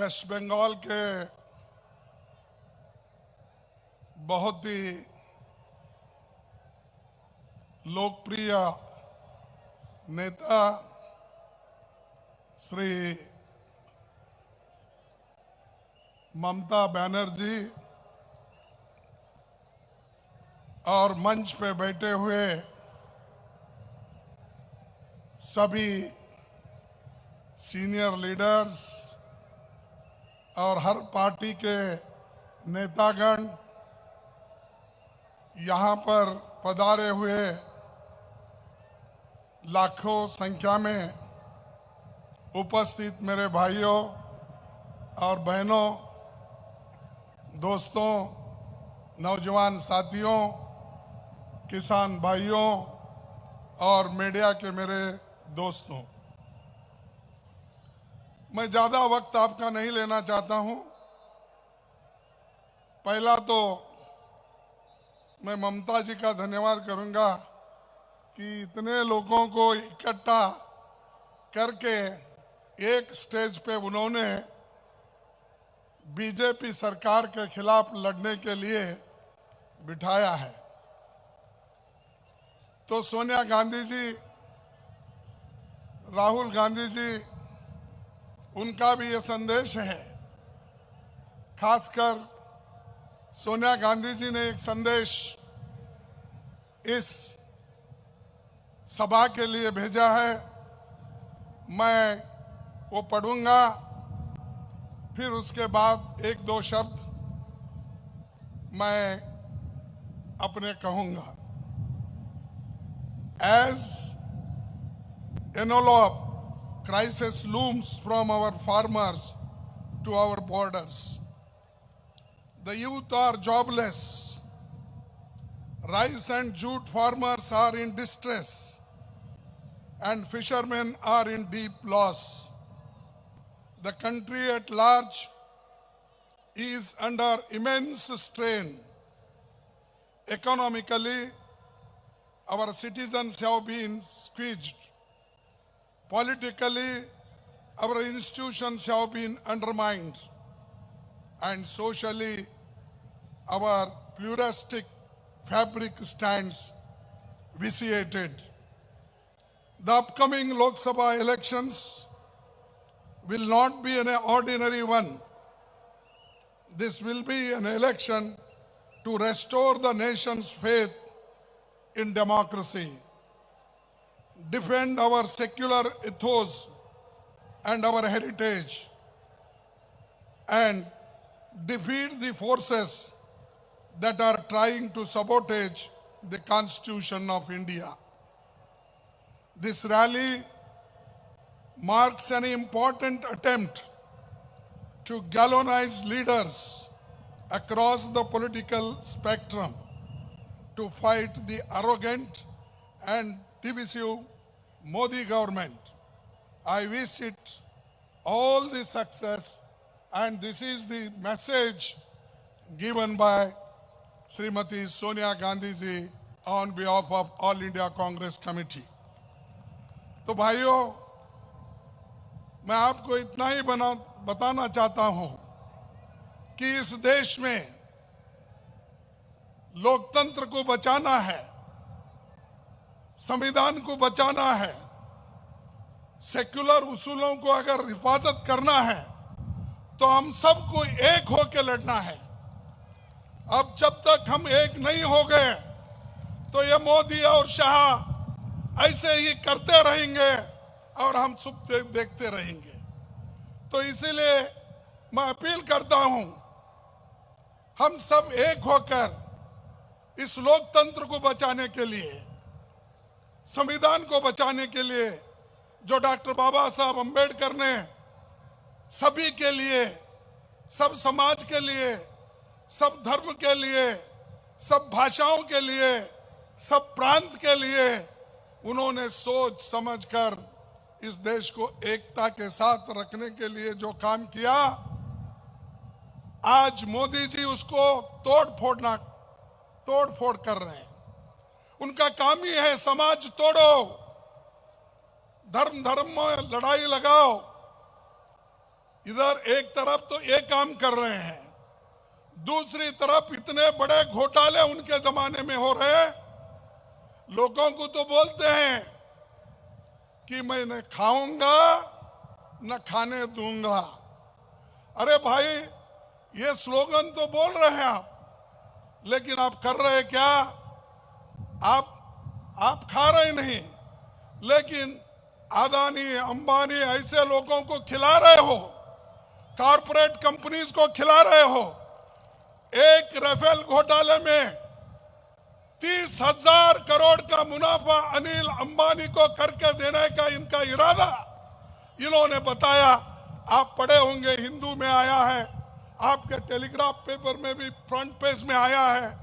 Waste Bengal के बहुत ही लोकप्रिय नेता श्री ममता बनर्जी और मंच पे बैठे हुए सभी सीनियर लीडर्स और हर पार्टी के नेतागण, यहाँ पर पधारे हुए लाखों संख्या में उपस्थित मेरे भाइयों और बहनों, दोस्तों, नौजवान साथियों, किसान भाइयों और मीडिया के मेरे दोस्तों, मैं ज़्यादा वक्त आपका नहीं लेना चाहता हूं। पहला तो मैं ममता जी का धन्यवाद करूंगा कि इतने लोगों को इकट्ठा करके एक स्टेज पे उन्होंने बीजेपी सरकार के खिलाफ लड़ने के लिए बिठाया है। तो सोनिया गांधी जी, राहुल गांधी जी, उनका भी ये संदेश है। खासकर सोनिया गांधी जी ने एक संदेश इस सभा के लिए भेजा है। मैं वो पढ़ूंगा, फिर उसके बाद एक दो शब्द मैं अपने कहूंगा। As envelope crisis looms from our farmers to our borders, the youth are jobless, rice and jute farmers are in distress, and fishermen are in deep loss. The country at large is under immense strain. Economically, our citizens have been squeezed. Politically, our institutions have been undermined. And socially, our pluralistic fabric stands vitiated. The upcoming Lok Sabha elections will not be an ordinary one. This will be an election to restore the nation's faith in democracy, defend our secular ethos and our heritage, and defeat the forces that are trying to sabotage the Constitution of India. This rally marks an important attempt to galvanize leaders across the political spectrum to fight the arrogant and divisive Modi government. I wish it all the success, and this is the message given by Srimati Sonia Gandhi ji on behalf of All India Congress Committee. तो भाइयों, मैं आपको इतना ही बताना चाहता हूं कि इस देश में लोकतंत्र को बचाना है, संविधान को बचाना है, सेक्युलर उसूलों को अगर हिफाजत करना है तो हम सबको एक होकर लड़ना है। अब जब तक हम एक नहीं हो गए तो ये मोदी और शाह ऐसे ही करते रहेंगे और हम सब देखते रहेंगे। तो इसीलिए मैं अपील करता हूं, हम सब एक होकर इस लोकतंत्र को बचाने के लिए, संविधान को बचाने के लिए, जो डॉक्टर बाबा साहब अंबेडकर ने सभी के लिए, सब समाज के लिए, सब धर्म के लिए, सब भाषाओं के लिए, सब प्रांत के लिए उन्होंने सोच समझकर इस देश को एकता के साथ रखने के लिए जो काम किया, आज मोदी जी उसको तोड़-फोड़ कर रहे हैं। उनका काम ही है समाज तोड़ो, धर्म में लड़ाई लगाओ, इधर एक तरफ तो ये काम कर रहे हैं, दूसरी तरफ इतने बड़े घोटाले उनके जमाने में हो रहे हैं। लोगों को तो बोलते हैं कि मैं न खाऊंगा न खाने दूंगा। अरे भाई, ये स्लोगन तो बोल रहे हैं आप, लेकिन आप कर रहे क्या? आप खा रहे नहीं, लेकिन अदानी अंबानी ऐसे लोगों को खिला रहे हो, कॉरपोरेट कंपनीज को खिला रहे हो। एक राफेल घोटाले में 30,000 करोड़ का मुनाफा अनिल अंबानी को करके देने का इनका इरादा इन्होंने बताया। आप पढ़े होंगे, हिंदू में आया है, आपके टेलीग्राफ पेपर में भी फ्रंट पेज में आया है।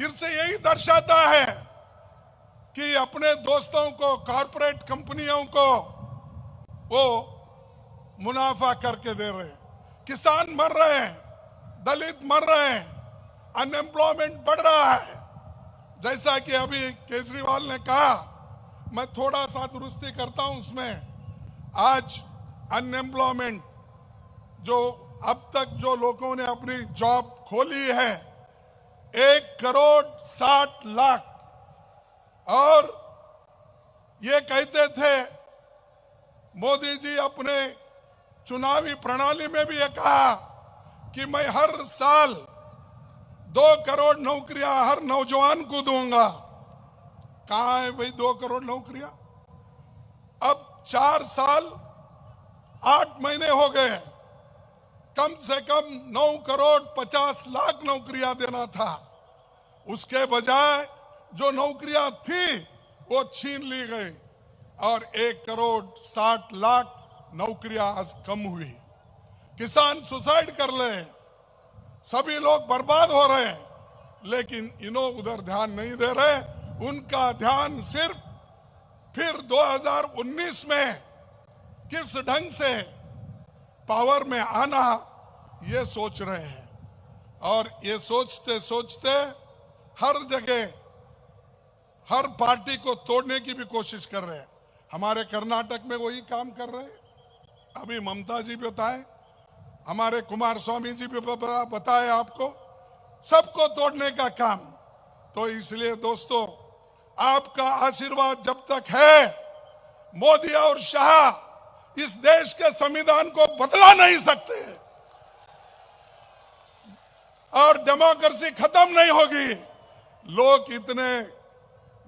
इससे यही दर्शाता है कि अपने दोस्तों को, कॉरपोरेट कंपनियों को वो मुनाफा करके दे रहे हैं। किसान मर रहे हैं, दलित मर रहे हैं, अनएम्प्लॉयमेंट बढ़ रहा है। जैसा कि अभी केजरीवाल ने कहा, मैं थोड़ा सा दुरुस्ती करता हूं उसमें। आज अनएम्प्लॉयमेंट जो अब तक जो लोगों ने अपनी जॉब खोली है 1,60,00,000, और ये कहते थे मोदी जी अपने चुनावी प्रणाली में भी ये कहा कि मैं हर साल 2 करोड़ नौकरियां हर नौजवान को दूंगा। कहां है भाई 2 करोड़ नौकरियां? अब 4 साल 8 महीने हो गए, कम से कम 9 करोड़ 50 लाख नौकरियां देना था। उसके बजाय जो नौकरियां थी वो छीन ली गई और 1 करोड़ 60 लाख नौकरियां आज कम हुई। किसान सुसाइड कर ले, सभी लोग बर्बाद हो रहे हैं, लेकिन इन्हों उधर ध्यान नहीं दे रहे। उनका ध्यान सिर्फ फिर 2019 में किस ढंग से पावर में आना ये सोच रहे हैं। और ये सोचते सोचते हर जगह हर पार्टी को तोड़ने की भी कोशिश कर रहे हैं। हमारे कर्नाटक में वही काम कर रहे हैं। अभी ममता जी बताए, हमारे कुमार स्वामी जी भी बताए आपको, सबको तोड़ने का काम। तो इसलिए दोस्तों, आपका आशीर्वाद जब तक है, मोदी और शाह इस देश के संविधान को बदला नहीं सकते और डेमोक्रेसी खत्म नहीं होगी। लोग इतने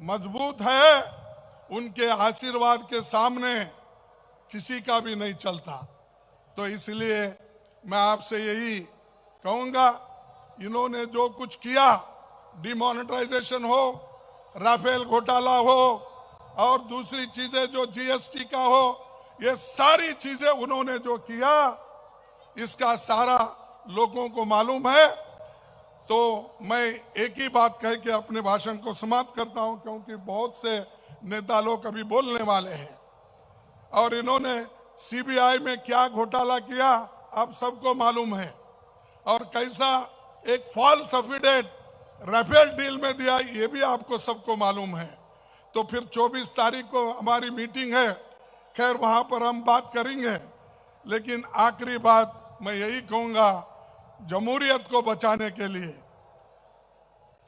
मजबूत है, उनके आशीर्वाद के सामने किसी का भी नहीं चलता। तो इसलिए मैं आपसे यही कहूंगा, इन्होंने जो कुछ किया, डिमोनेटाइजेशन हो, राफेल घोटाला हो और दूसरी चीजें जो जीएसटी का हो, ये सारी चीजें उन्होंने जो किया, इसका सारा लोगों को मालूम है। तो मैं एक ही बात कह के अपने भाषण को समाप्त करता हूं, क्योंकि बहुत से नेता लोग अभी बोलने वाले हैं। और इन्होंने सीबीआई में क्या घोटाला किया आप सबको मालूम है, और कैसा एक फॉल्स एफिडेविट राफेल डील में दिया ये भी आपको सबको मालूम है। तो फिर 24 तारीख को हमारी मीटिंग है, खैर वहां पर हम बात करेंगे। लेकिन आखिरी बात मैं यही कहूंगा, जमहूरियत को बचाने के लिए,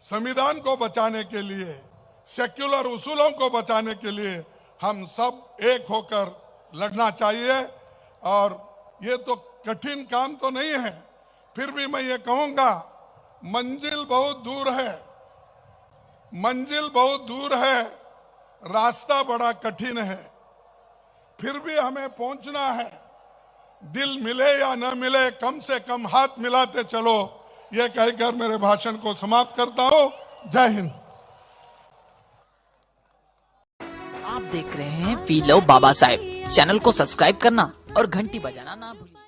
संविधान को बचाने के लिए, सेक्युलर उसूलों को बचाने के लिए हम सब एक होकर लड़ना चाहिए। और ये तो कठिन काम तो नहीं है, फिर भी मैं ये कहूंगा, मंजिल बहुत दूर है, मंजिल बहुत दूर है, रास्ता बड़ा कठिन है, फिर भी हमें पहुंचना है। दिल मिले या न मिले, कम से कम हाथ मिलाते चलो। ये कहकर मेरे भाषण को समाप्त करता हूं। जय हिंद। आप देख रहे हैं we love Baba Saheb. Channel को सब्सक्राइब करना और घंटी बजाना ना भूलिए।